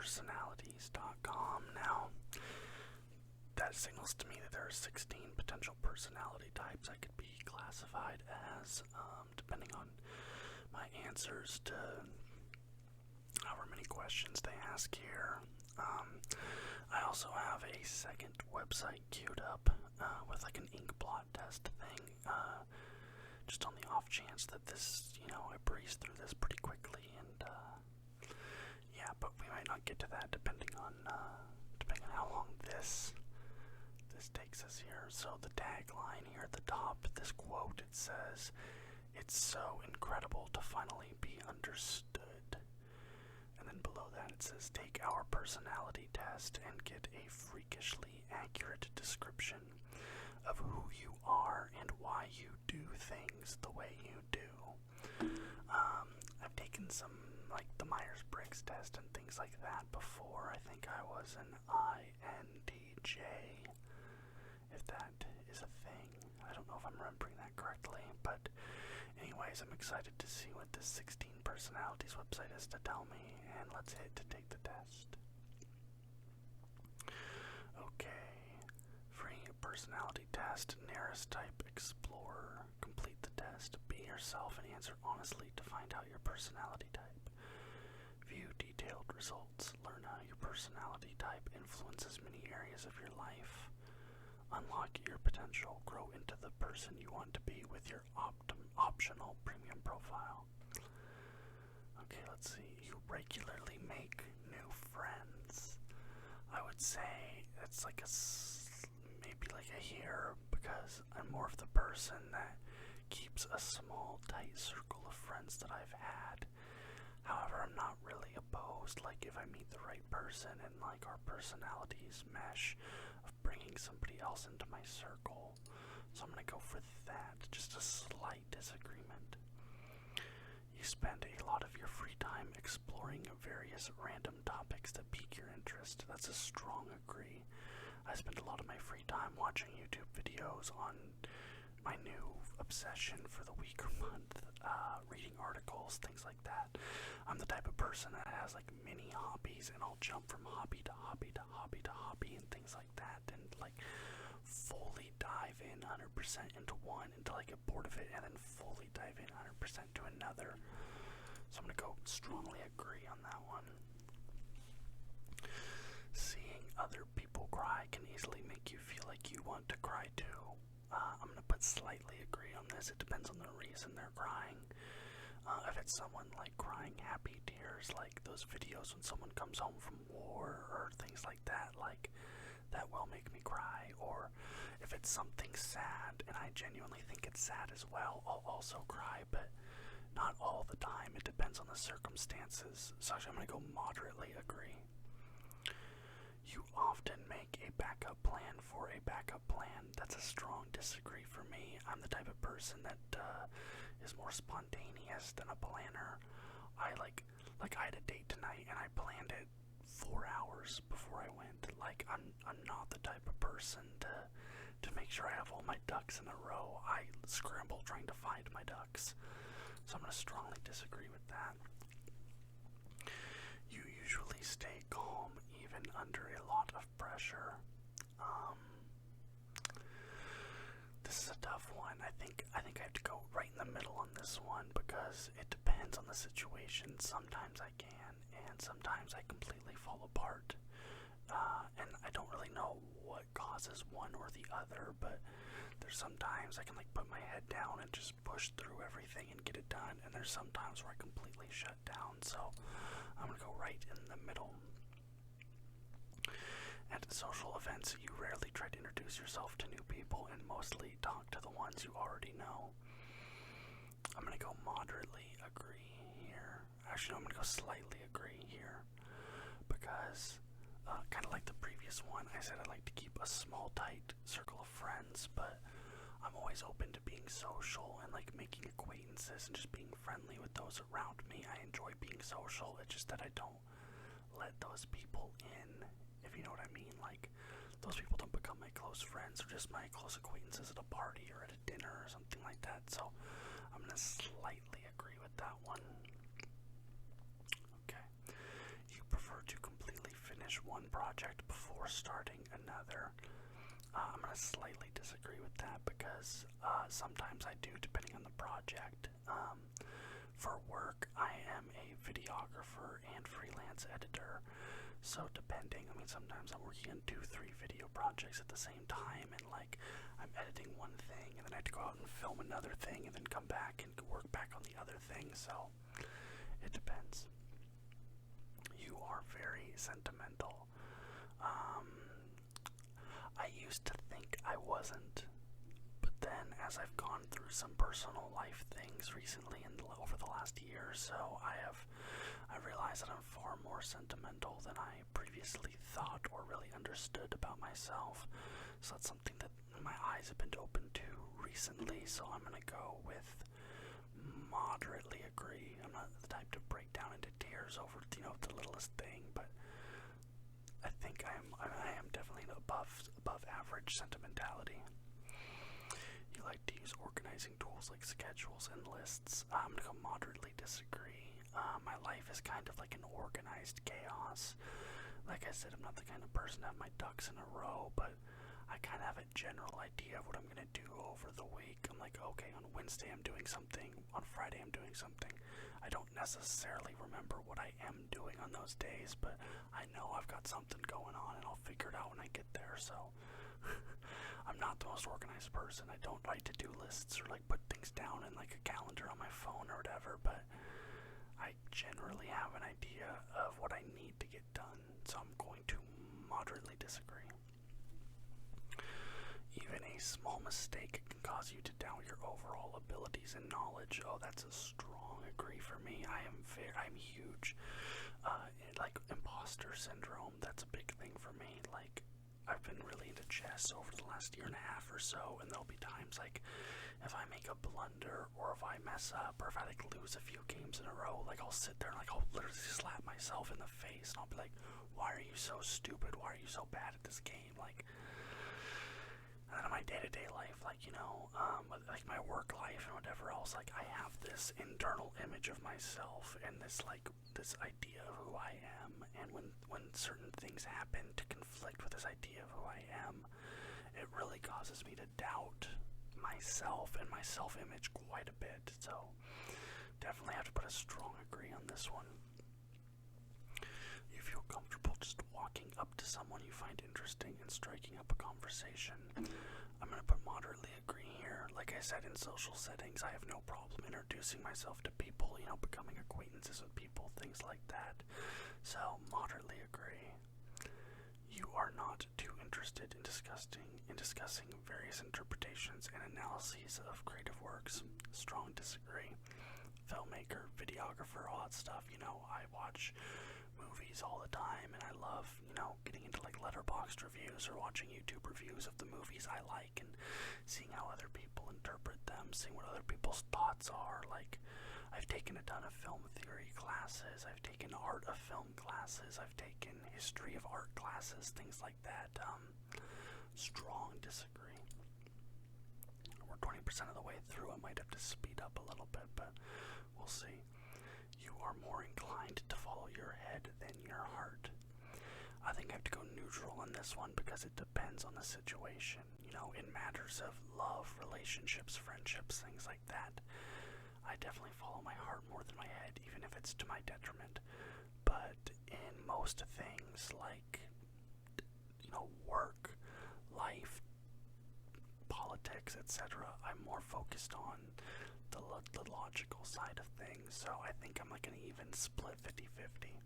Personalities.com. Now, that signals to me that there are 16 potential personality types I could be classified as, depending on my answers to however many questions they ask here. I also have a second website queued up with like an ink blot test thing, just on the off chance that this, I breeze through this pretty quickly, and yeah, but we might not get to that depending on how long this takes us here. So the tagline here at the top, this quote, it says, "It's so incredible to finally be understood." And then below that it says, "Take our personality test and get a freakishly accurate description of who you are and why you do things the way you do." I've taken some, like the Myers-Briggs test and things like that before. I think I was an INTJ, if that is a thing. I don't know if I'm remembering that correctly, but anyways, I'm excited to see what this 16 personalities website has to tell me, and let's hit to take the test. Okay, free personality test, nearest type explorer. Complete the test, be yourself, and answer honestly to find out your personality type. View detailed results, learn how your personality type influences many areas of your life. Unlock your potential, grow into the person you want to be with your optional premium profile. Okay, let's see. You regularly make new friends. I would say it's like maybe like a year, because I'm more of the person that keeps a small, tight circle of friends that I've had. However, I'm not really opposed, like if I meet the right person and like our personalities mesh, of bringing somebody else into my circle. So I'm gonna go for that, just a slight disagreement. You spend a lot of your free time exploring various random topics that pique your interest. That's a strong agree. I spend a lot of my free time watching YouTube videos on my new obsession for the week or month, reading articles, things like that. I'm the type of person that has like mini hobbies, and I'll jump from hobby to hobby to hobby to hobby and things like that, and like fully dive in 100% into one until I get bored of it, and then fully dive in 100% to another. So I'm gonna go strongly agree on that one. Seeing other people cry can easily make you feel like you want to cry too. I'm gonna put slightly agree on this. It depends on the reason they're crying. If it's someone like crying happy tears, like those videos when someone comes home from war or things like that, like that will make me cry. Or if it's something sad and I genuinely think it's sad as well, I'll also cry, but not all the time. It depends on the circumstances. So actually I'm gonna go moderately agree. You often make a backup plan for a backup plan. That's a strong disagree for me. I'm the type of person that is more spontaneous than a planner. I I had a date tonight and I planned it 4 hours before I went. Like I'm not the type of person to make sure I have all my ducks in a row. I scramble trying to find my ducks. So I'm gonna strongly disagree with that. You usually stay calm even under a lot of pressure. This is a tough one. I think I have to go right in the middle on this one, because it depends on the situation. Sometimes I can, and sometimes I completely fall apart. And I don't really know what causes one or the other, but there's sometimes I can like put my head down and just push through everything and get it done, and there's sometimes where I completely shut down. So I'm gonna go right in the middle. At social events, you rarely try to introduce yourself to new people and mostly talk to the ones you already know. I'm gonna go moderately agree here. Actually, I'm gonna go slightly agree here, because kind of like the previous one, I said I like to keep a small, tight circle of friends, but I'm always open to being social and like making acquaintances and just being friendly with those around me. I enjoy being social. It's just that I don't let those people in, if you know what I mean. Like, those people don't become my close friends or just my close acquaintances at a party or at a dinner or something like that. So I'm gonna slightly agree with that one. Okay. You prefer to completely finish one project before starting another. I'm going to slightly disagree with that because sometimes I do, depending on the project. For work, I am a videographer and freelance editor. So depending, sometimes I'm working on 2-3 video projects at the same time, and like I'm editing one thing and then I have to go out and film another thing and then come back and work back on the other thing. So it depends. You are very sentimental. I used to think I wasn't, but then as I've gone through some personal life things recently and over the last year or so, I realized that I'm far more sentimental than I previously thought or really understood about myself. So that's something that my eyes have been open to recently, so I'm going to go with moderately agree. I'm not the type to break down into tears over, the littlest thing, but I think I am definitely above average sentimentality. You like to use organizing tools like schedules and lists. I'm going to go moderately disagree. My life is kind of like an organized chaos. Like I said, I'm not the kind of person to have my ducks in a row, but I kind of have a general idea of what I'm going to do over the week. I'm like, okay, on Wednesday I'm doing something, on Friday I'm doing something. I don't necessarily remember what I am doing on those days, but I know I've got something going on and I'll figure it out when I get there. So I'm not the most organized person. I don't like to do lists or like put things down in like a calendar on my phone or whatever, but I generally have an idea of what I need to get done, so I'm going to moderately disagree. Even a small mistake can cause you to doubt your overall abilities and knowledge. Oh, that's a strong agree for me. I'm huge. Like imposter syndrome, that's a big thing for me. Like, I've been really into chess over the last year and a half or so, and there'll be times like if I make a blunder or if I mess up or if I like lose a few games in a row, like I'll sit there and like I'll literally slap myself in the face and I'll be like, why are you so stupid? Why are you so bad at this game? Like, and then in my day-to-day life, like, like my work life and whatever else, like I have this internal image of myself and this idea of who I am, and when certain things happen to conflict with this idea of who I am, it really causes me to doubt myself and my self-image quite a bit. So definitely have to put a strong agree on this one. You feel comfortable just walking up to someone you find interesting and striking up a conversation. I'm going to put moderately agree here. Like I said, in social settings, I have no problem introducing myself to people, becoming acquaintances with people, things like that. So moderately agree. You are not too interested in discussing various interpretations and analyses of creative works. Strong disagree. Filmmaker, videographer, all that stuff. I watch movies all the time, and I love, getting into like Letterboxd reviews or watching YouTube reviews of the movies I like and seeing how other people interpret them, seeing what other people's thoughts are. Like, I've taken a ton of film theory classes, I've taken art of film classes, I've taken history of art classes, things like that. Strong disagree. We're 20% of the way through. I might have to speed up a little bit, but we'll see. You are more inclined to follow your head than your heart. I think I have to go neutral on this one because it depends on the situation. In matters of love, relationships, friendships, things like that, I definitely follow my heart more than my head, even if it's to my detriment. But in most things like, work, life, politics, etc., I'm more focused on the logical side of things. So I think I'm like an even split 50-50.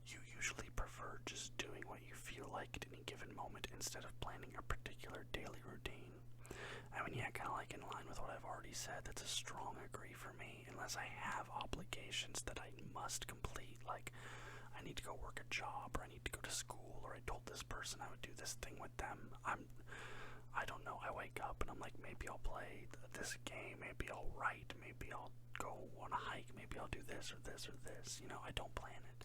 You usually prefer just doing what you feel like at any given moment instead of planning a particular daily routine. Kind of like in line with what I've already said, that's a strong agree for me, unless I have obligations that I must complete, like I need to go work a job, or I need to go to school, or I told this person I would do this thing with them. I don't know, I wake up and I'm like, maybe I'll play this game, maybe I'll write, maybe I'll go on a hike, maybe I'll do this or this or this, I don't plan it.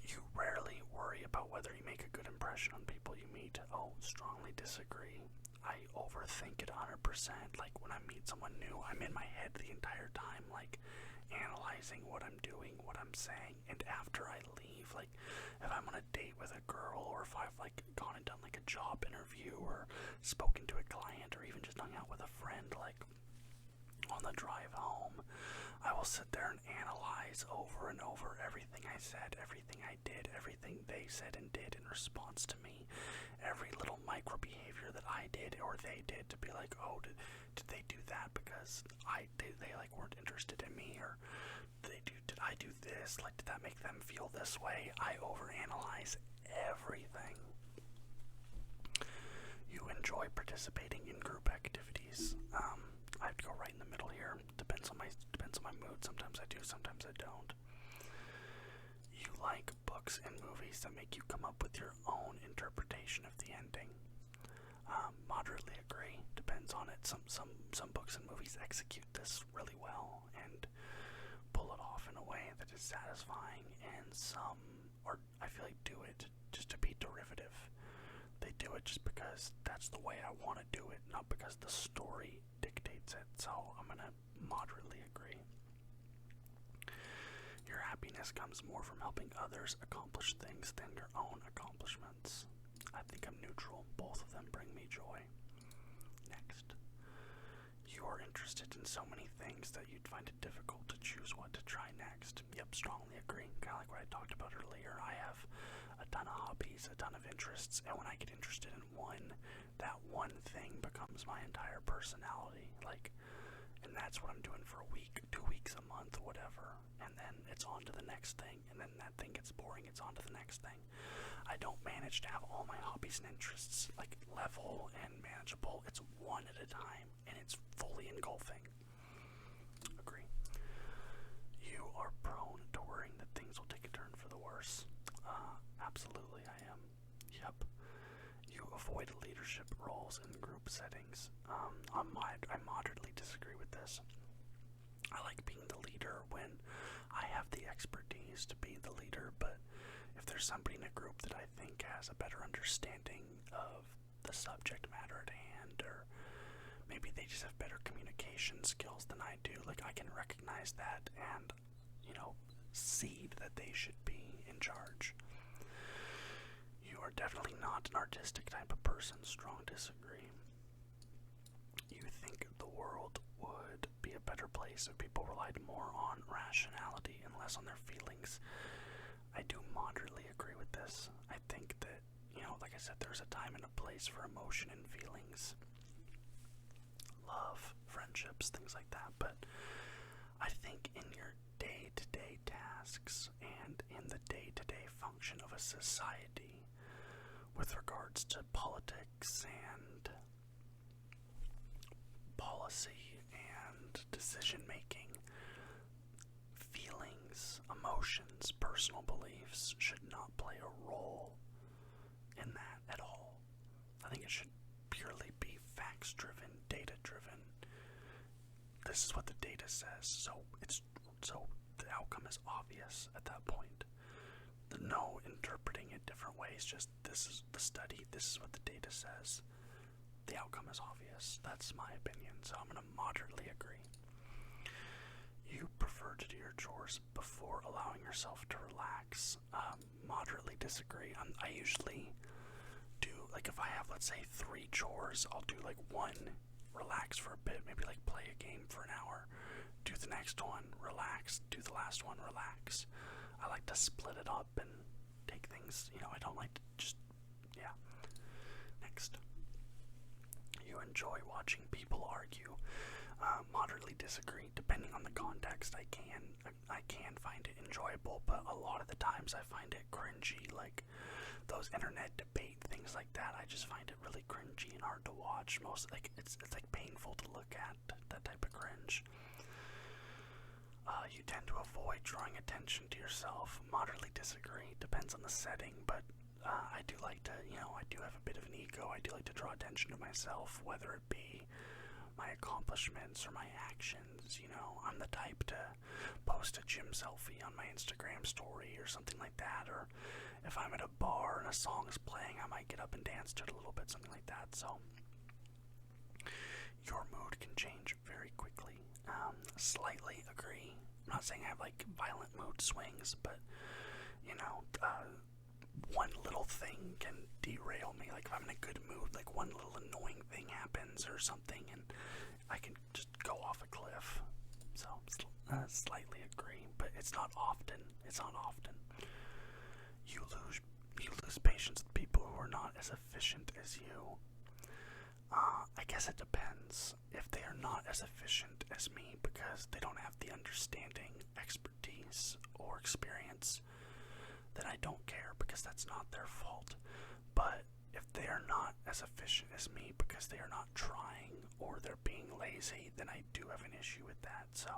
You rarely worry about whether you make a good impression on people you meet. Oh, strongly disagree. I overthink it 100%. Like, when I meet someone new, I'm in my head the entire time, like, analyzing what I'm doing, what what I'm saying. And after I leave, like, if I'm on a date with a girl, or if I've, like, gone and done, like, a job interview, or spoken to a client, or even just hung out with a friend, like, on the drive home, I will sit there and analyze over and over everything I said, everything I did, everything they said and did in response to me, every little micro behavior that I did or they did, to be like, oh, did they do that because they like weren't interested in me, or did I do this, like, did that make them feel this way? I overanalyze everything. You enjoy participating in group activities. I have to go right in the middle here. Depends on my mood. Sometimes I do, sometimes I don't. You like books and movies that make you come up with your own interpretation of the ending. Moderately agree. Depends on it. Some books and movies execute this really well and pull it off in a way that is satisfying, and some, or I feel like, do it just to be derivative. They do it just because that's the way I want to do it, not because the story dictates it. So I'm gonna moderately agree. Your happiness comes more from helping others accomplish things than your own accomplishments. I think I'm neutral. Both of them bring me joy. Next. You are interested in so many things that you'd find it difficult to choose what to try next. Yep, strongly agree. Kind of like what I talked about earlier. I have a ton of hobbies, a ton of interests, and when I get interested in one, that one thing becomes my entire personality. Like, and that's what I'm doing for a week, 2 weeks, a month, whatever. And then it's on to the next thing, and then that thing gets boring, it's on to the next thing. I don't manage to have all my hobbies and interests, like, level and manageable. It's one at a time, and it's fully engulfing. Agree. You are prone to worrying that things will take a turn for the worse. Absolutely I am. Yep. You avoid leadership roles in group settings. I moderately disagree with this. I like being the leader when I have the expertise to be the leader, but if there's somebody in a group that I think has a better understanding of the subject matter at hand, or maybe they just have better communication skills than I do, like, I can recognize that and, see that they should be in charge. You are definitely not an artistic type of person. Strong disagree. You think the world would be a better place if people relied more on rationality and less on their feelings. I do moderately agree with this. I think that, like I said, there's a time and a place for emotion and feelings. Love, friendships, things like that. But I think in your day-to-day tasks and in the day-to-day function of a society, with regards to politics and policy and decision-making, feelings, emotions, personal beliefs should not play a role in that at all. I think it should purely be facts-driven, data-driven. This is what the data says, so the outcome is obvious at that point. No interpreting it different ways, just this is the study, this is what the data says. The outcome is obvious. That's my opinion, so I'm going to moderately agree. You prefer to do your chores before allowing yourself to relax. Moderately disagree. I usually do, like, if I have, let's say, 3 chores, I'll do, like, one, relax for a bit, maybe, like, play a game for an hour, do the next one, relax, do the last one, relax. I like to split it up and take things, I don't like to just, Next. You enjoy watching people argue. Moderately disagree. Depending on the context, I can find it enjoyable, but a lot of the times I find it cringy, like those internet debate things like that. I just find it really cringy and hard to watch. It's like painful to look at, that type of cringe. You tend to avoid drawing attention to yourself. Moderately disagree. Depends on the setting, but I do like to, I do have a bit of an ego. I do like to draw attention to myself, whether it be my accomplishments or my actions. I'm the type to post a gym selfie on my Instagram story or something like that, or if I'm at a bar and a song is playing, I might get up and dance to it a little bit, something like that. So your mood can change very quickly. Slightly agree. I'm not saying I have like violent mood swings, but one little thing can derail me. Like if I'm in a good mood, like one little annoying thing happens or something, and I can just go off a cliff. So slightly agree, but it's not often. It's not often. You lose patience with people who are not as efficient as you. I guess it depends. If they are not as efficient as me because they don't have the understanding, expertise, or experience, then I don't care because that's not their fault. But if they are not as efficient as me because they are not trying or they're being lazy, then I do have an issue with that. So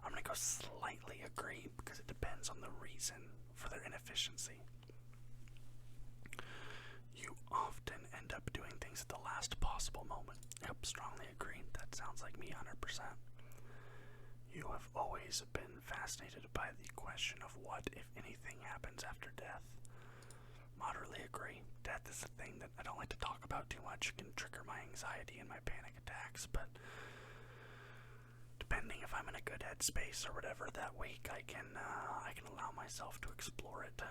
I'm going to go slightly agree because it depends on the reason for their inefficiency. You often end up doing things at the last possible moment. Yep, strongly agree. That sounds like me 100%. You have always been fascinated by the question of what, if anything, happens after death. Moderately agree. Death is a thing that I don't like to talk about too much. It can trigger my anxiety and my panic attacks, but depending if I'm in a good headspace or whatever that week, I can allow myself to explore it.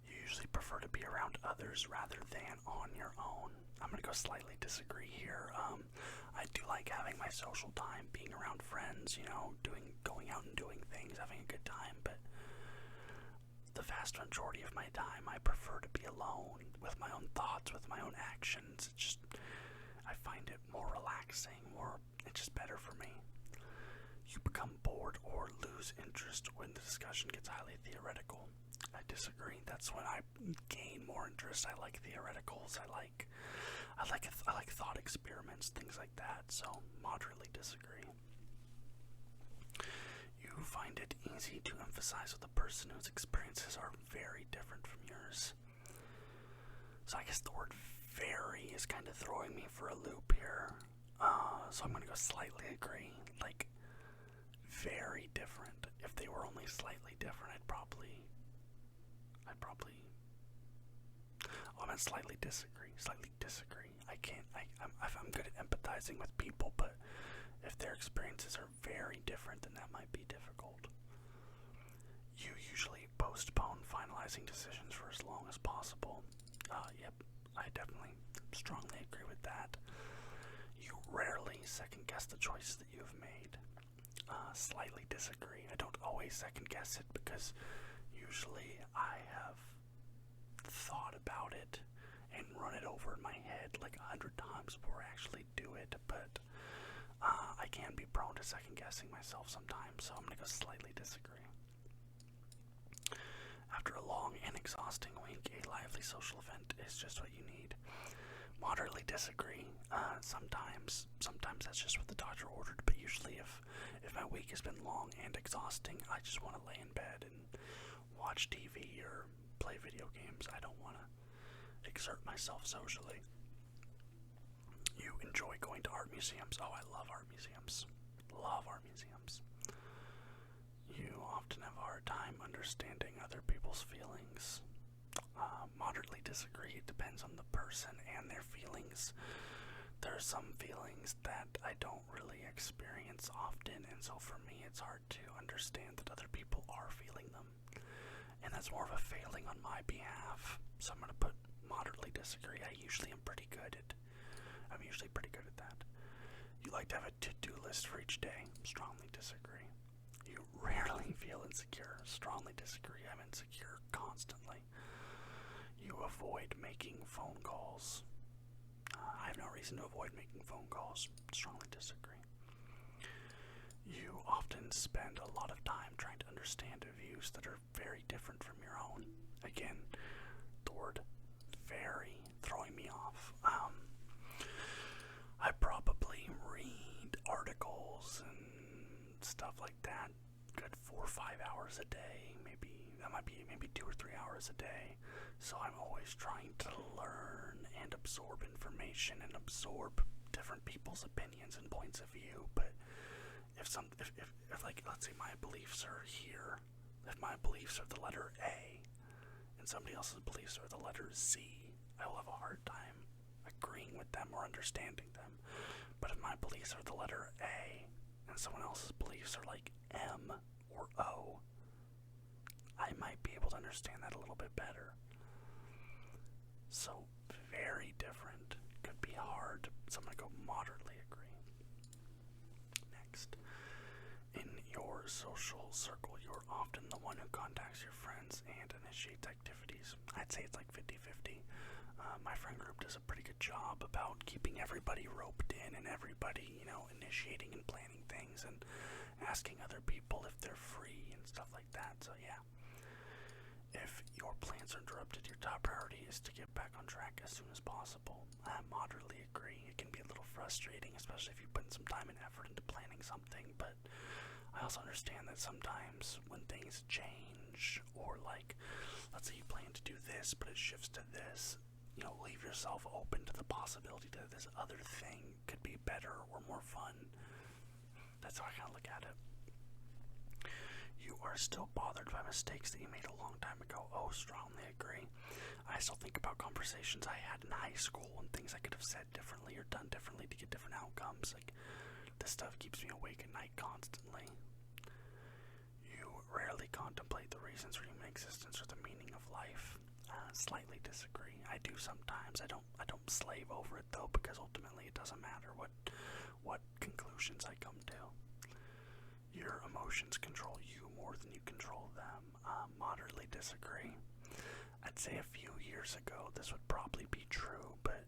You usually prefer to be around others rather than on your own. I'm going to go slightly disagree here. I do like having my social time, being around friends, going out and doing things, having a good time, but the vast majority of my time I prefer to be alone with my own thoughts, with my own actions. I find it more relaxing, it's just better for me. You become bored or lose interest when the discussion gets highly theoretical. I disagree. That's when I gain more interest. I like theoreticals. I like thought experiments, things like that. So moderately disagree. You find it easy to emphasize with a person whose experiences are very different from yours. So I guess the word "very" is kind of throwing me for a loop here. So I'm going to go slightly agree. Like, very different. If they were only slightly different, I'd probably I meant slightly disagree. I'm good at empathizing with people, but if their experiences are very different, then that might be difficult. You usually postpone finalizing decisions for as long as possible. Yep, I definitely strongly agree with that. You rarely second guess the choices that you have made. Slightly disagree. I don't always second guess it because usually I have thought about it and run it over in my head like 100 times before I actually do it, but I can be prone to second guessing myself sometimes, so I'm going to go slightly disagree. After a long and exhausting week, a lively social event is just what you need. Moderately disagree. Sometimes that's just what the doctor ordered, but usually if my week has been long and exhausting, I just want to lay in bed and watch TV or play video games. I don't want to exert myself socially. You enjoy going to art museums. Oh, I love art museums. Love art museums. You often have a hard time understanding other people's feelings. Moderately disagree. It depends on the person and their feelings. There are some feelings that I don't really experience often, and so for me it's hard to understand that other people are feeling them. And that's more of a failing on my behalf. So I'm going to put moderately disagree. I'm usually pretty good at that. You like to have a to-do list for each day. Strongly disagree. You rarely feel insecure. Strongly disagree. I'm insecure constantly. You avoid making phone calls. I have no reason to avoid making phone calls. Strongly disagree. You often spend a lot of time trying to understand views that are very different from your own. Again, the word "very" throwing me off. I probably read articles and stuff like that. Good 4 or 5 hours a day. Maybe 2 or 3 hours a day. So I'm always trying to learn and absorb information and absorb different people's opinions and points of view. But if like, let's say my beliefs are here, if my beliefs are the letter A and somebody else's beliefs are the letter Z, I will have a hard time agreeing with them or understanding them. But if my beliefs are the letter A and someone else's beliefs are like M or O, I might be able to understand that a little bit better. So, very different. Could be hard. So I'm going to go moderately agree. Next. In your social circle, you're often the one who contacts your friends and initiates activities. I'd say it's like 50-50. My friend group does a pretty good job about keeping everybody roped in and everybody, initiating and planning things and asking other people if they're free and stuff like that. So yeah. If your plans are interrupted, your top priority is to get back on track as soon as possible. I moderately agree. It can be a little frustrating, especially if you put some time and effort into planning something, but I also understand that sometimes when things change, or like, let's say you plan to do this, but it shifts to this, leave yourself open to the possibility that this other thing could be better or more fun. That's how I kind of look at it. You are still bothered by mistakes that you made a long time ago. Oh, strongly agree. I still think about conversations I had in high school and things I could have said differently or done differently to get different outcomes. Like, this stuff keeps me awake at night constantly. You rarely contemplate the reasons for human existence or the meaning of life. Slightly disagree. I do sometimes. I don't slave over it though, because ultimately it doesn't matter what conclusions I come to. Your emotions control you more than you control them. Moderately disagree. I'd say a few years ago this would probably be true, but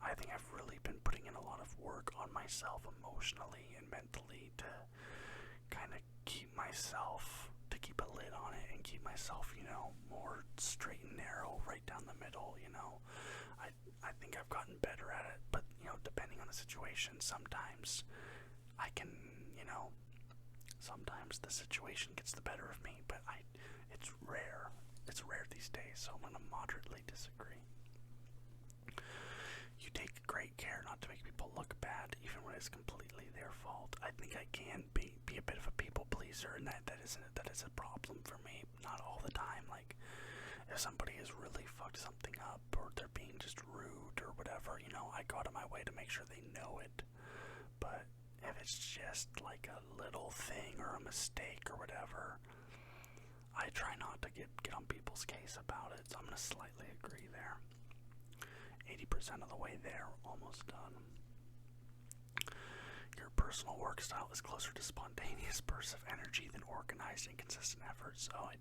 I think I've really been putting in a lot of work on myself emotionally and mentally to kind of keep a lid on it and keep myself, more straight and narrow, right down the middle, I think I've gotten better at it, but, depending on the situation, sometimes I can, sometimes the situation gets the better of me, but it's rare. It's rare these days, so I'm going to moderately disagree. You take great care not to make people look bad, even when it's completely their fault. I think I can be a bit of a people pleaser, and that is a problem for me. Not all the time. Like, if somebody has really fucked something up, or they're being just rude or whatever, I go out of my way to make sure they know it. But if it's just like a little thing or a mistake or whatever, I try not to get on people's case about it, so I'm going to slightly agree there. 80% of the way there, almost done. Your personal work style is closer to spontaneous bursts of energy than organized and consistent efforts, so I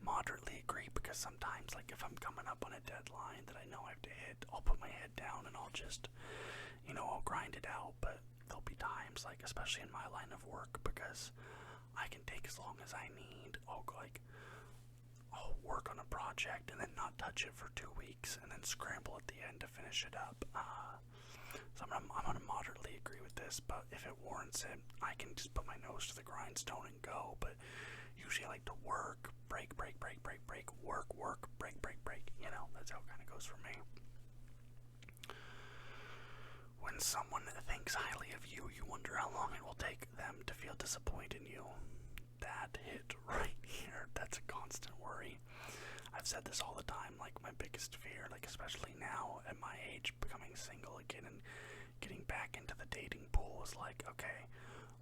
moderately agree, because sometimes, like, if I'm coming up on a deadline that I know I have to hit, I'll put my head down and I'll just, I'll grind it out, but there'll be times, like, especially in my line of work, because I can take as long as I need. I'll work on a project and then not touch it for 2 weeks and then scramble at the end to finish it up. So I'm gonna moderately agree with this, but if it warrants it, I can just put my nose to the grindstone and go. But usually I like to work, break, work, break. That's how it kind of goes for me. When someone thinks highly of you, you wonder how long it will take them to feel disappointed in you. That hit right here. That's a constant worry. I've said this all the time, like, my biggest fear, like, especially now at my age, becoming single again and getting back into the dating pool, is like, okay,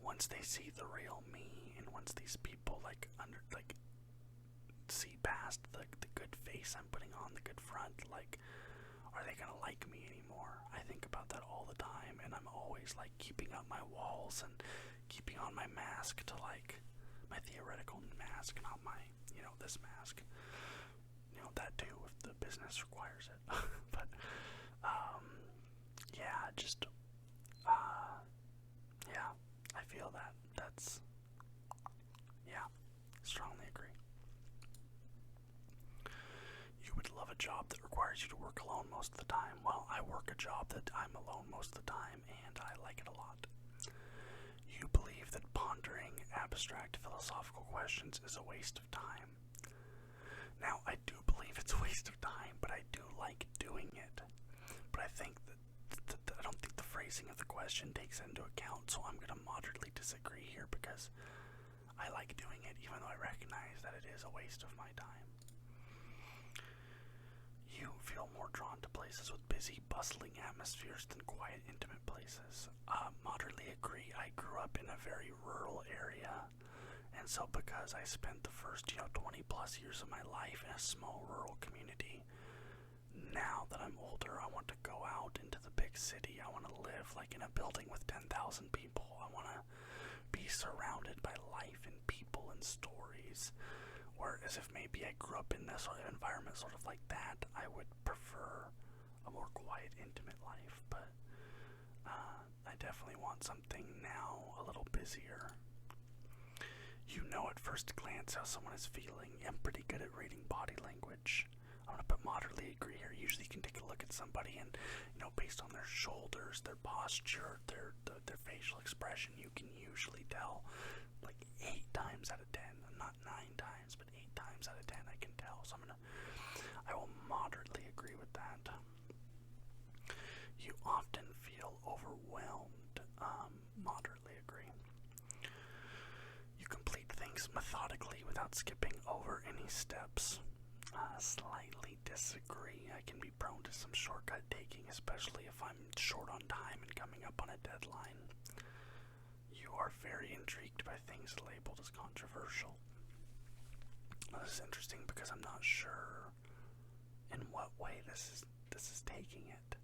once they see the real me, and once these people, see past the good face I'm putting on, the good front, like, are they gonna like me anymore? I think about that all the time, and I'm always, like, keeping up my walls and keeping on my mask to, like, my theoretical mask, not my, this mask. That too, if the business requires it. But, yeah, just, yeah, I feel that. That's, yeah, strongly agree. You would love a job that requires you to work alone most of the time. Well, I work a job that I'm alone most of the time, and I like it a lot. You believe that pondering abstract philosophical questions is a waste of time. Now, I do believe it's a waste of time, but I do like doing it. But I think that I don't think the phrasing of the question takes into account, so I'm going to moderately disagree here, because I like doing it, even though I recognize that it is a waste of my time. You feel more more drawn to places with busy, bustling atmospheres than quiet, intimate places. Moderately agree. I grew up in a very rural area, and so because I spent the first, 20 plus years of my life in a small rural community, now that I'm older, I want to go out into the big city. I want to live like in a building with 10,000 people. I want to be surrounded by life and people and stories. Whereas if maybe I grew up in this sort of environment, sort of like that, I would prefer a more quiet, intimate life. But I definitely want something now a little busier. You know at first glance how someone is feeling. I'm pretty good at reading body language. I'm going to put moderately agree here. Usually you can take a look at somebody and, based on their shoulders, their posture, their facial expression, you can usually tell like 8 times out of 10, not 9 times, but 8 times out of 10 I can tell. So I will moderately agree with that. You often feel overwhelmed. Moderately agree. You complete things methodically without skipping over any steps. Slightly disagree. I can be prone to some shortcut taking, especially if I'm short on time and coming up on a deadline. You are very intrigued by things labeled as controversial. Now, this is interesting because I'm not sure in what way this is taking it.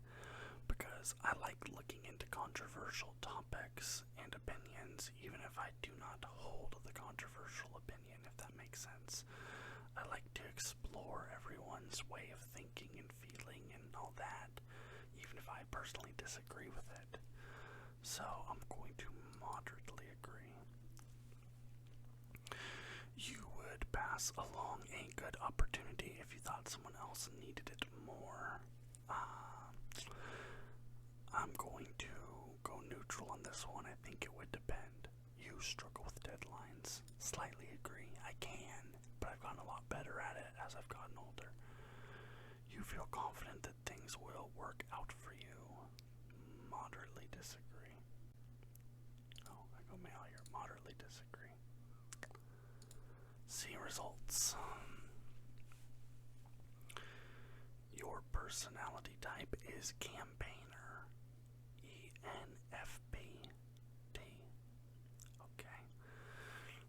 Because I like looking into controversial topics and opinions, even if I do not hold the controversial opinion, if that makes sense. I like to explore everyone's way of thinking and feeling and all that, even if I personally disagree with it. So I'm going to moderately agree. You would pass along a good opportunity if you thought someone else needed it more. I'm going to go neutral on this one. I think it would depend. You struggle with deadlines. Slightly agree. I can, but I've gotten a lot better at it as I've gotten older. You feel confident that things will work out for you. Moderately disagree. Oh, I go male here. Moderately disagree. See results. Your personality type is campaigner. ENFP. Okay.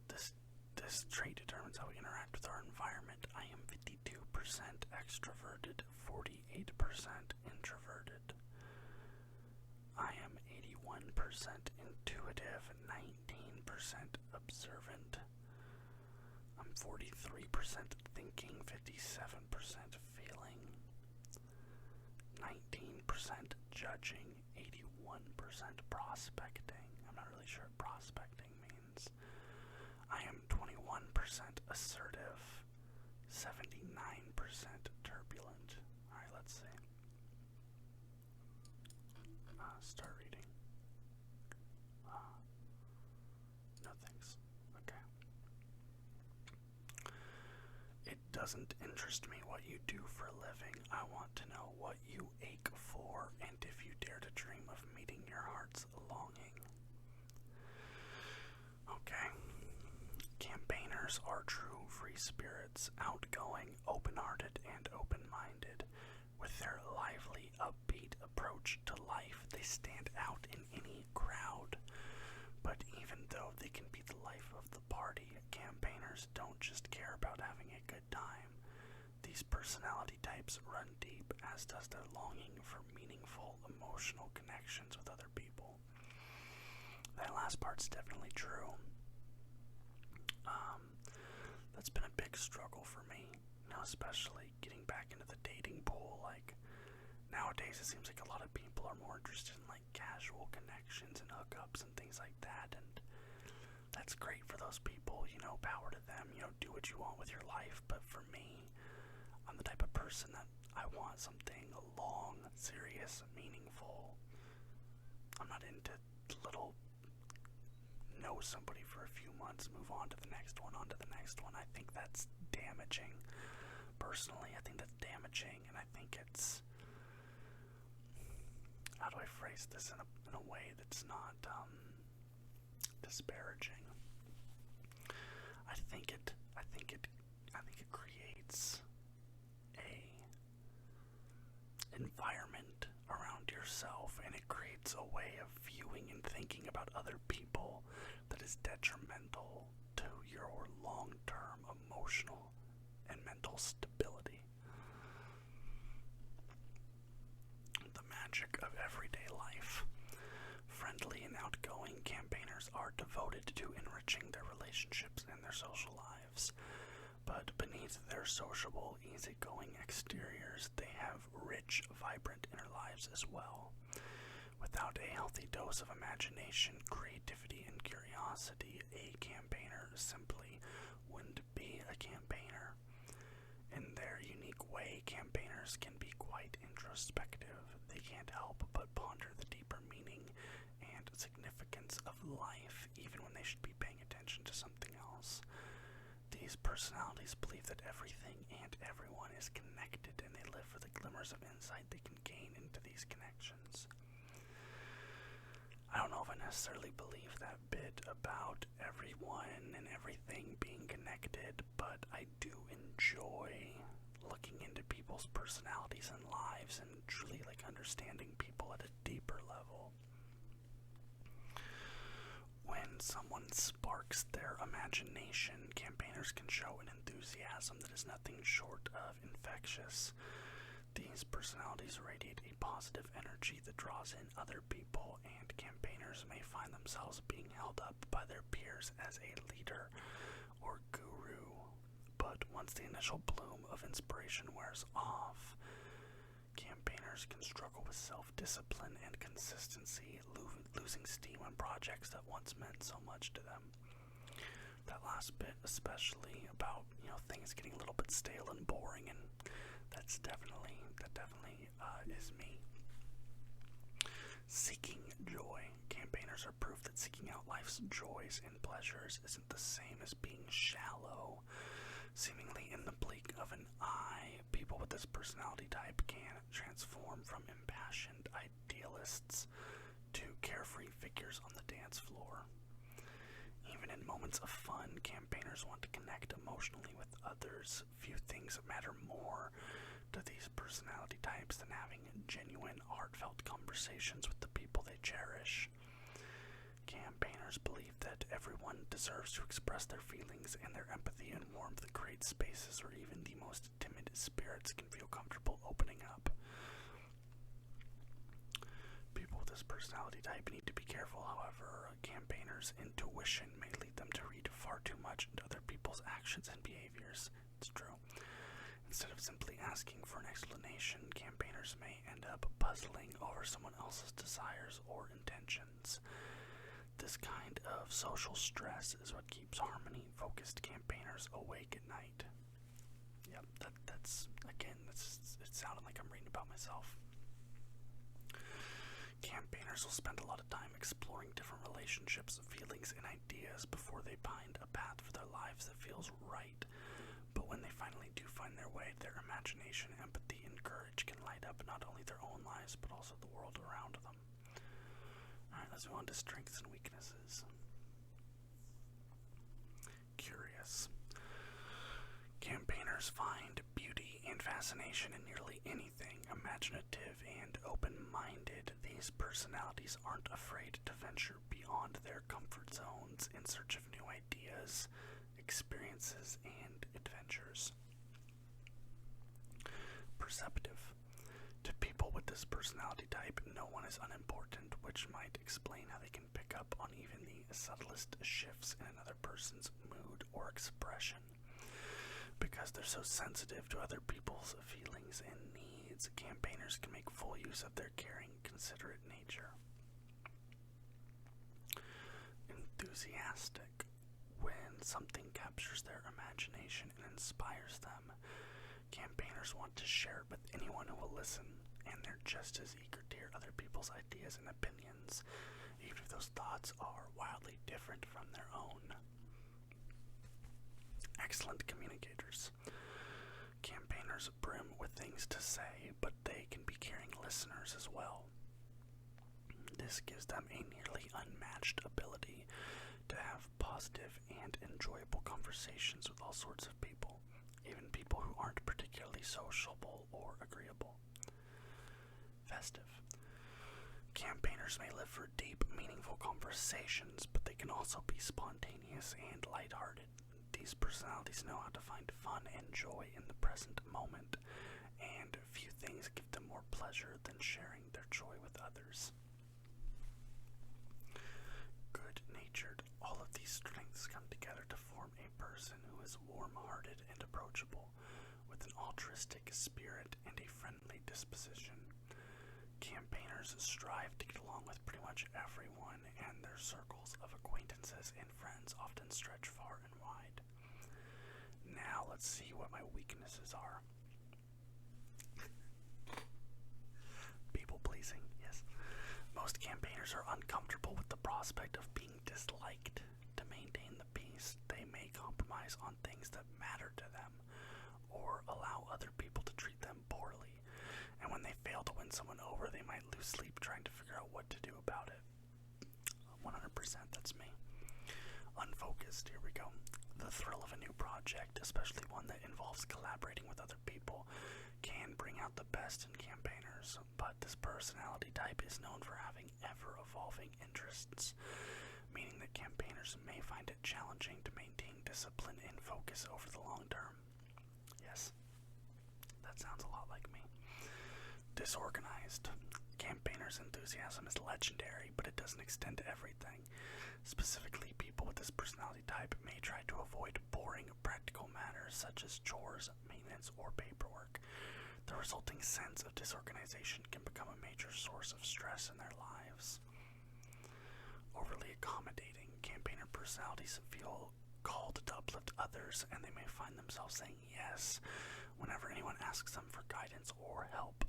This trait determines how we interact with our environment. I am 52% extroverted, 48% introverted. I am 81% intuitive, 19% observant. I'm 43% thinking, 57% feeling, 19% judging, 81% prospecting. I'm not really sure what prospecting means. I am 21% assertive, 79% turbulent. Alright, let's see. Start reading. No thanks. Okay. It doesn't interest me what you do for a living. I want to know what you ache for and if you dare to dream of meeting your heart's longing. Okay. Campaigners are true free spirits, outgoing, open-hearted, and open-minded. With their lively, upbeat approach to life, they stand out in any crowd. But even though they can be the life of the party, campaigners don't just care about having a good time. These personality types run deep, as does their longing for meaningful, emotional connections with other people. That last part's definitely true. That's been a big struggle for me, especially getting back into the dating pool. Like, nowadays it seems like a lot of people are more interested in like casual connections and hookups and things like that, and that's great for those people, power to them, do what you want with your life. But for me, I'm the type of person that I want something long, serious, meaningful. I'm not into little know somebody for a few months, move on to the next one, I think that's damaging. Personally, I think that's damaging, and I think it's, how do I phrase this in a way that's not disparaging? I think it creates yourself, and it creates a way of viewing and thinking about other people that is detrimental to your long-term emotional and mental stability. The magic of everyday life. Friendly and outgoing campaigners are devoted to enriching their relationships and their social lives. But beneath their sociable, easygoing exteriors, they have rich, vibrant inner lives as well. Without a healthy dose of imagination, creativity, and curiosity, a campaigner simply wouldn't be a campaigner. In their unique way, campaigners can be quite introspective. They can't help but ponder the deeper meaning and significance of life, even when they should be paying attention to something else. These personalities believe that everything and everyone is connected, and they live for the glimmers of insight they can gain into these connections. I don't know if I necessarily believe that bit about everyone and everything being connected, but I do enjoy looking into people's personalities and lives and truly understanding people at a deeper level. When someone sparks their imagination, campaigners can show an enthusiasm that is nothing short of infectious. These personalities radiate a positive energy that draws in other people, and campaigners may find themselves being held up by their peers as a leader or guru. But once the initial bloom of inspiration wears off, campaigners can struggle with self-discipline and consistency, losing steam on projects that once meant so much to them. That last bit, especially about things getting a little bit stale and boring, and that definitely is me. Seeking joy. Campaigners are proof that seeking out life's joys and pleasures isn't the same as being shallow. Seemingly in the blink of an eye, people with this personality type can transform from impassioned idealists to carefree figures on the dance floor. Even in moments of fun, campaigners want to connect emotionally with others. Few things matter more to these personality types than having genuine, heartfelt conversations with the people they cherish. Campaigners believe that everyone deserves to express their feelings, and their empathy and warmth create spaces where even the most timid spirits can feel comfortable opening up. People with this personality type need to be careful, however. Campaigners' intuition may lead them to read far too much into other people's actions and behaviors. It's true. Instead of simply asking for an explanation, campaigners may end up puzzling over someone else's desires or intentions. This kind of social stress is what keeps harmony-focused campaigners awake at night. Yep, that's it's sounding like I'm reading about myself. Campaigners will spend a lot of time exploring different relationships, feelings, and ideas before they find a path for their lives that feels right. But when they finally do find their way, their imagination, empathy, and courage can light up not only their own lives, but also the world around them. Alright, let's move on to strengths and weaknesses. Curious. Campaigners find beauty and fascination in nearly anything. Imaginative and open-minded, these personalities aren't afraid to venture beyond their comfort zones in search of new ideas, experiences, and adventures. Perceptive. To people with this personality type, no one is unimportant, which might explain how they can pick up on even the subtlest shifts in another person's mood or expression. Because they're so sensitive to other people's feelings and needs, campaigners can make full use of their caring, considerate nature. Enthusiastic. When something captures their imagination and inspires them, campaigners want to share it with anyone who will listen, and they're just as eager to hear other people's ideas and opinions, even if those thoughts are wildly different from their own. Excellent communicators. Campaigners brim with things to say, but they can be caring listeners as well. This gives them a nearly unmatched ability to have positive and enjoyable conversations with all sorts of people, even people who aren't particularly sociable or agreeable. Festive. Campaigners may live for deep, meaningful conversations, but they can also be spontaneous and lighthearted. These personalities know how to find fun and joy in the present moment, and few things give them more pleasure than sharing their joy with others. Good-natured. All of these strengths come together to form a person who is warm-hearted and approachable, with an altruistic spirit and a friendly disposition. Campaigners strive to get along with pretty much everyone, and their circles of acquaintances and friends often stretch far and wide. Now let's see what my weaknesses are. People pleasing, yes. Most campaigners are uncomfortable with the prospect of being disliked. To maintain the peace, they may compromise on things that matter to them, or allow other people to treat them poorly. And when they fail to win someone over, they might lose sleep trying to figure out what to do about it. 100%, that's me. Unfocused, here we go. The thrill of a new project, especially one that involves collaborating with other people, can bring out the best in campaigners, but this personality type is known for having ever-evolving interests, meaning that campaigners may find it challenging to maintain discipline and focus over the long term. Yes, that sounds a lot like me. Disorganized. Campaigners' enthusiasm is legendary, but it doesn't extend to everything. Specifically, people with this personality type may try to avoid boring practical matters such as chores, maintenance, or paperwork. The resulting sense of disorganization can become a major source of stress in their lives. Overly accommodating. Campaigner personalities feel called to uplift others, and they may find themselves saying yes whenever anyone asks them for guidance or help.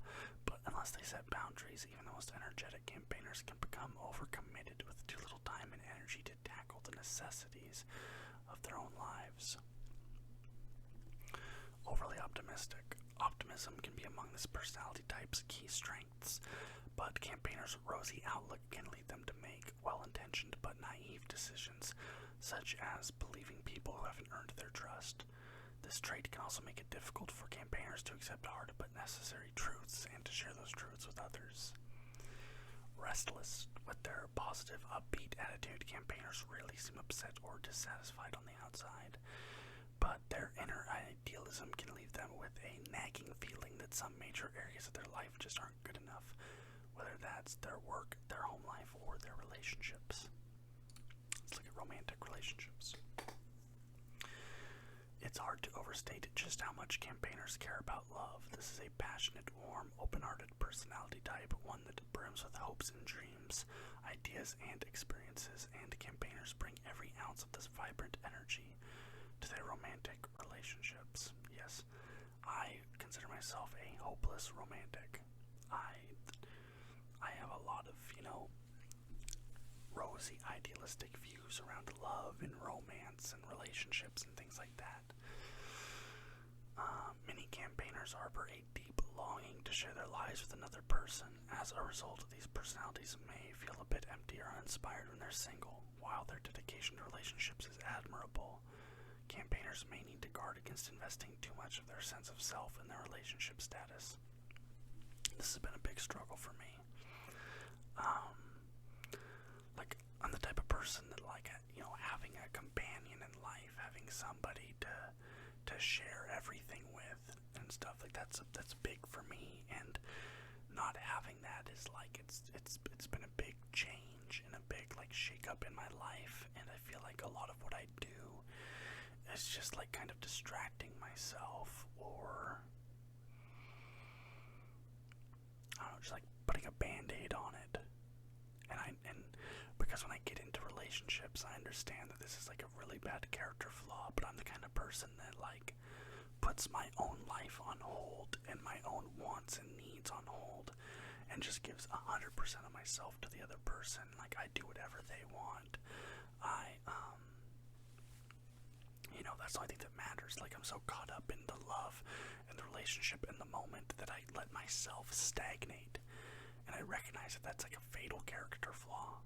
But unless they set boundaries, even the most energetic campaigners can become overcommitted with too little time and energy to tackle the necessities of their own lives. Overly optimistic. Optimism can be among this personality type's key strengths, but campaigners' rosy outlook can lead them to make well-intentioned but naive decisions, such as believing people who haven't earned their trust. This trait can also make it difficult for campaigners to accept hard but necessary truths and to share those truths with others. Restless. With their positive, upbeat attitude, campaigners rarely seem upset or dissatisfied on the outside, but their inner idealism can leave them with a nagging feeling that some major areas of their life just aren't good enough, whether that's their work, their home life, or their relationships. Let's look at romantic relationships. It's hard to overstate just how much campaigners care about love. This is a passionate, warm, open-hearted personality type, one that brims with hopes and dreams, ideas and experiences, and campaigners bring every ounce of this vibrant energy to their romantic relationships. Yes, I consider myself a hopeless romantic. I have a lot of, rosy, idealistic views around love and romance and relationships and things like that. Many campaigners harbor a deep longing to share their lives with another person. As a result, these personalities may feel a bit empty or uninspired when they're single. While their dedication to relationships is admirable, campaigners may need to guard against investing too much of their sense of self in their relationship status. This has been a big struggle for me. I'm the type of person that having a companion in life, having somebody to share everything with and stuff like that's big for me, and not having that is it's been a big change and a big shake up in my life, and I feel like a lot of what I do is just kind of distracting myself, or I don't know, just putting a band-aid on it. And because when I get into relationships, I understand that this is a really bad character flaw, but I'm the kind of person that puts my own life on hold and my own wants and needs on hold, and just gives 100% of myself to the other person. I do whatever they want. That's the only thing that matters. I'm so caught up in the love and the relationship in the moment that I let myself stagnate. And I recognize that that's a fatal character flaw,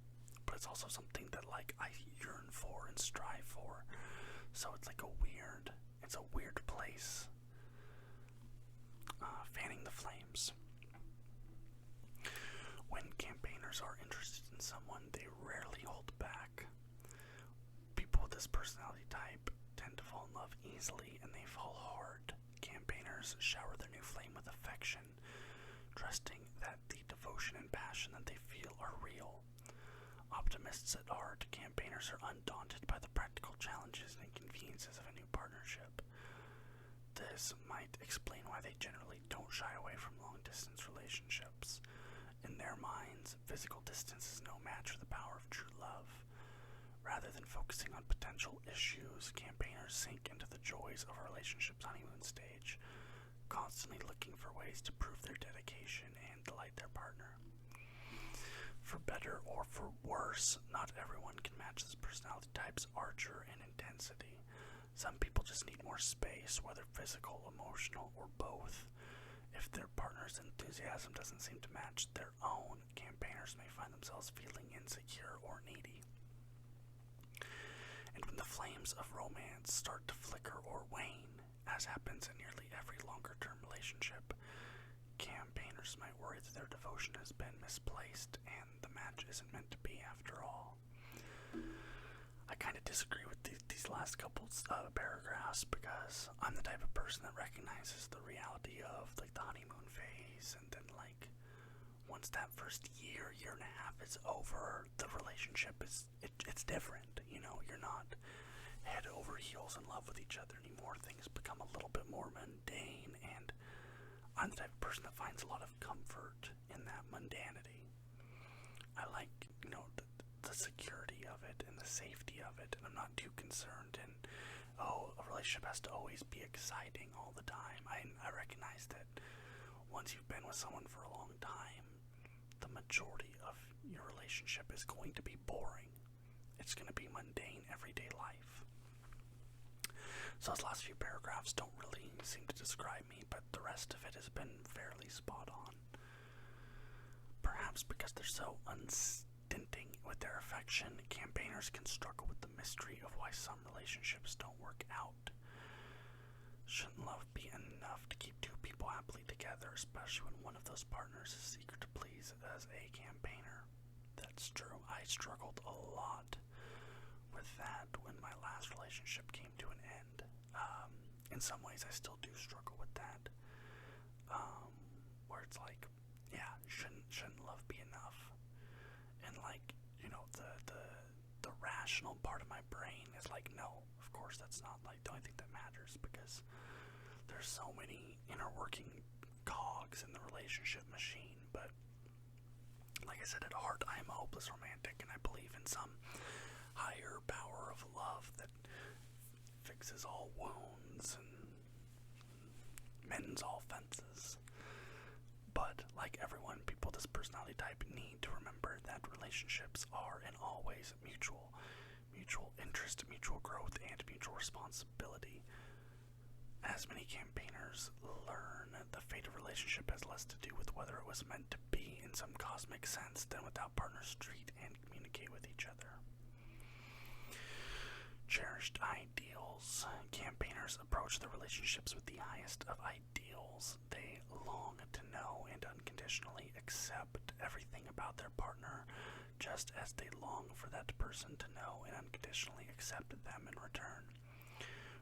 but it's also something that I yearn for and strive for. So it's a weird place. Fanning the flames. When campaigners are this personality type tend to fall in love easily and they fall hard. Campaigners shower their new flame with affection, trusting that the devotion and passion that they feel are real. Optimists at heart, campaigners are undaunted by the practical challenges and inconveniences of a new partnership. This might explain why they generally don't shy away from long-distance relationships. In their minds, physical distance is no match for the power of true love. Rather than focusing on potential issues, campaigners sink into the joys of a relationship's honeymoon stage, constantly looking for ways to prove their dedication and delight their partner. For better or for worse, not everyone can match this personality type's ardor and intensity. Some people just need more space, whether physical, emotional, or both. If their partner's enthusiasm doesn't seem to match their own, campaigners may find themselves feeling insecure or needy. And when the flames of romance start to flicker or wane, as happens in nearly every longer-term relationship, campaigners might worry that their devotion has been misplaced and the match isn't meant to be after all. I kind of disagree with these last couple paragraphs because I'm the type of person that recognizes the reality of like the honeymoon phase, and then like once that first year and a half is over, the relationship it's different. You know, you're not head over heels in love with each other anymore. Things become a little bit more mundane, and I'm the type of person that finds a lot of comfort in that mundanity. I like, you know, the security of it and the safety of it, and I'm not too concerned in, a relationship has to always be exciting all the time. I recognize that once you've been with someone for a long time, the majority of your relationship is going to be boring. It's going to be mundane, everyday life. So those last few paragraphs don't really seem to describe me, but the rest of it has been fairly spot on. Perhaps because they're so unstinting with their affection, campaigners can struggle with the mystery of why some relationships don't work out. Shouldn't love be enough to keep two people happily together, especially when one of those partners is eager to please as a campaigner? That's true. I struggled a lot with that when my last relationship came to an end. In some ways, I still do struggle with that. Where it's like, yeah, shouldn't love be enough? And like, you know, the rational part of my brain is like, no, of course that's not like the only thing that matters, because there's so many inner working cogs in the relationship machine. But like I said, at heart, I am a hopeless romantic, and I believe in some higher power of love that fixes all wounds and mends all fences. But like everyone, people with this personality type need to remember that relationships are and always mutual interest, mutual growth, and mutual responsibility. As many campaigners learn, the fate of relationship has less to do with whether it was meant to be in some cosmic sense than with how partners treat and communicate with each other. Cherished ideals. Campaigners approach their relationships with the highest of ideals. They long to know and unconditionally accept everything about their partner, just as they long for that person to know and unconditionally accept them in return.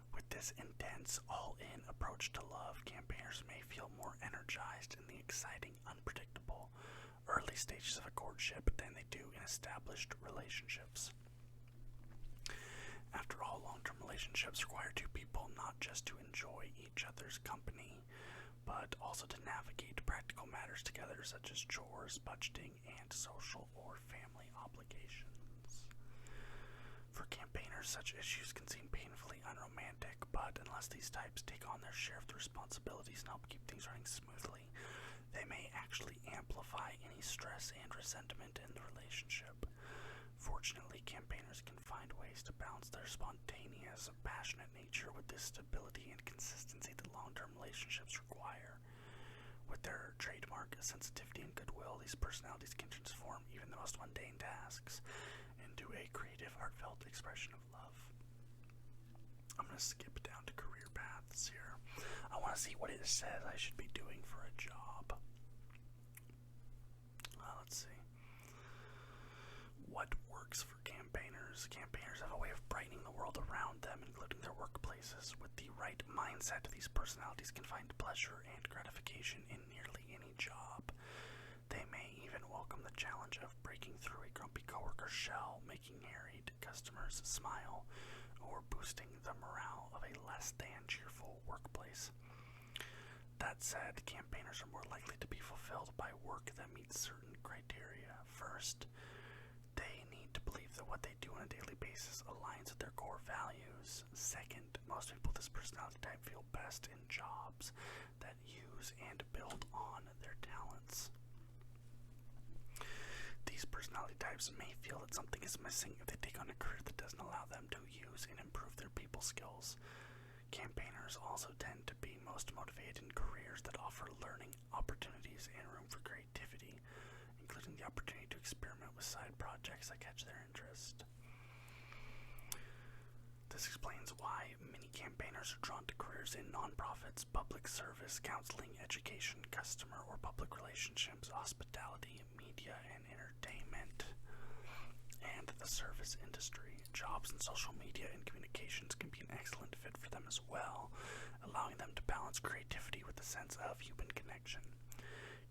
With this intense, all-in approach to love, campaigners may feel more energized in the exciting, unpredictable, early stages of a courtship than they do in established relationships. After all, long-term relationships require two people not just to enjoy each other's company, but also to navigate practical matters together, such as chores, budgeting, and social or family obligations. For campaigners, such issues can seem painfully unromantic, but unless these types take on their share of the responsibilities and help keep things running smoothly, they may actually amplify any stress and resentment in the relationship. Fortunately, campaigners can find ways to balance their spontaneous, passionate nature with the stability and consistency that long-term relationships require. With their trademark sensitivity and goodwill, these personalities can transform even the most mundane tasks into a creative, heartfelt expression of love. I'm going to skip down to career paths here. I want to see what it says I should be doing for a job. Let's see. What works for campaigners? campaigners. Campaigners have a way of brightening the world around them, including their workplaces. With the right mindset, these personalities can find pleasure and gratification in nearly any job. They may even welcome the challenge of breaking through a grumpy coworker's shell, making harried customers smile, or boosting the morale of a less than cheerful workplace. That said, campaigners are more likely to be fulfilled by work that meets certain criteria. First, they need to believe that what they do on a daily basis aligns with their core values. Second, most people with this personality type feel best in jobs that use and build on their talents. These personality types may feel that something is missing if they take on a career that doesn't allow them to use and improve their people skills. Campaigners also tend to be most motivated in careers that offer learning opportunities and room for creativity, including the opportunity to experiment with side projects that catch their interest. This explains why many campaigners are drawn to careers in nonprofits, public service, counseling, education, customer or public relationships, hospitality, media and entertainment, and the service industry. Jobs in social media and communications can be an excellent fit for them as well, allowing them to balance creativity with a sense of human connection.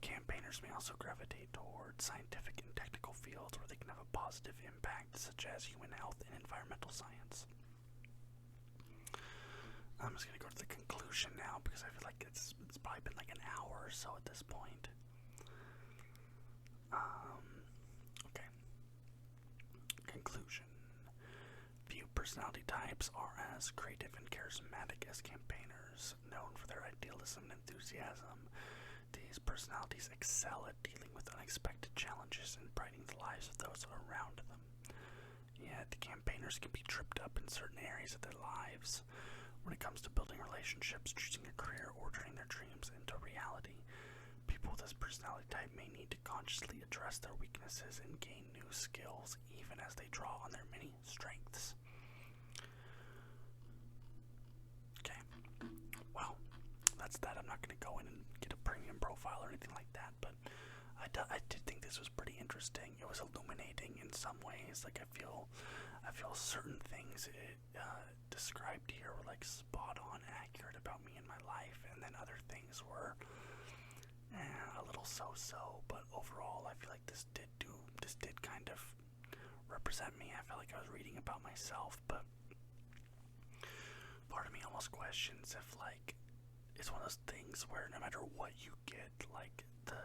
Campaigners may also gravitate towards scientific and technical fields where they can have a positive impact, such as human health and environmental science. I'm just going to go to the conclusion now because I feel like it's probably been like an hour or so at this point. Okay. Conclusion. Few personality types are as creative and charismatic as campaigners. Known for their idealism and enthusiasm, these personalities excel at dealing with unexpected challenges and brightening the lives of those around them. Yet, campaigners can be tripped up in certain areas of their lives. When it comes to building relationships, choosing a career, or turning their dreams into reality, people with this personality type may need to consciously address their weaknesses and gain new skills, even as they draw on their many strengths. Okay, well, that's that. I'm not going to go in and get a premium profile or anything like that, but I did think this was pretty interesting. It was illuminating in some ways. Like, I feel certain things it described here were like spot on accurate about me and my life, and then other things were a little so-so, but overall I feel like this did kind of represent me. I felt like I was reading about myself, but part of me almost questions if like it's one of those things where no matter what you get, like the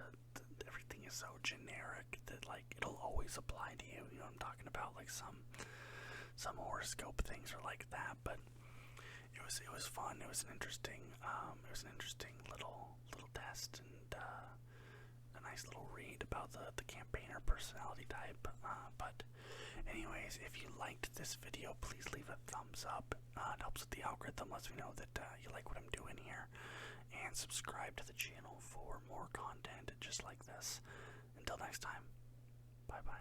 everything is so generic that like it'll always apply to you. You know what I'm talking about? Like some horoscope things are like that, but it was fun. It was an interesting little test and a nice little read about the campaigner personality type. But anyways, if you liked this video, please leave a thumbs up. It helps with the algorithm, lets me know that you like what I'm doing here, and subscribe to the channel for more content just like this. Until next time, bye bye.